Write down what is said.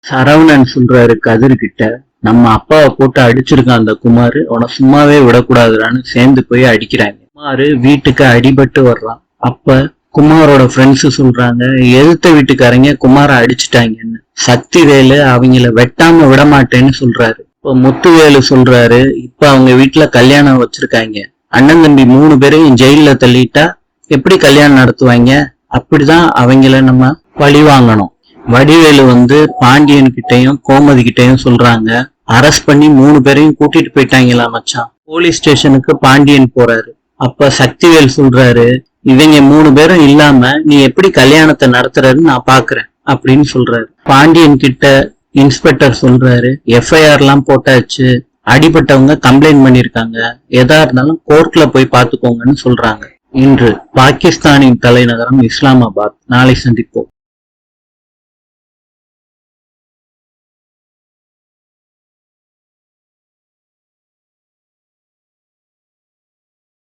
சரவணன் சொல்றாரு கதிர் கிட்ட, நம்ம அப்பாவை போட்டு அடிச்சிருக்கான் அந்த குமார், அவனை சும்மாவே விடக்கூடாதுன்னு சேர்ந்து போய் அடிக்கிறாங்க. குமார் வீட்டுக்கு அடிபட்டு வர்றான். அப்ப குமாரோட ஃப்ரெண்ட்ஸ் சொல்றாங்க, எதிர்த்த வீட்டுக்காரங்க குமார அடிச்சுட்டாங்கன்னு. சக்திவேலு அவங்கள வெட்டாம விட மாட்டேன்னு சொல்றாரு. இப்ப முத்துவேலு சொல்றாரு, இப்ப அவங்க வீட்டுல கல்யாணம் வச்சிருக்காங்க, அண்ணன் தம்பி 3 பேரையும் ஜெயில தள்ளிட்டா எப்படி கல்யாணம் நடத்துவாங்க, அப்படிதான் அவங்கள நம்ம பழி வாங்கணும். வடிவேலு பாண்டியன் கிட்டையும் கோமதி கிட்டையும் சொல்றாங்க, அரெஸ்ட் பண்ணி 3 பேரையும் கூட்டிட்டு போயிட்டாங்களா மச்சான். போலீஸ் ஸ்டேஷனுக்கு பாண்டியன் போறாரு. அப்ப சக்திவேல் சொல்றாரு, இவங்க 3 பேரும் இல்லாம நீ எப்படி கல்யாணத்தை நடத்துறன்னு நான் பாக்குறேன் அப்படின்னு சொல்றாரு. பாண்டியன் கிட்ட இன்ஸ்பெக்டர் சொல்றாரு, எஃப்ஐஆர் எல்லாம் போட்டாச்சு, அடிபட்டவங்க கம்ப்ளைண்ட் பண்ணிருக்காங்க, எதா இருந்தாலும் கோர்ட்ல போய் பாத்துக்கோங்கன்னு சொல்றாங்க. இன்று பாகிஸ்தானின் தலைநகரம் இஸ்லாமாபாத். நாளை சந்திப்போம்.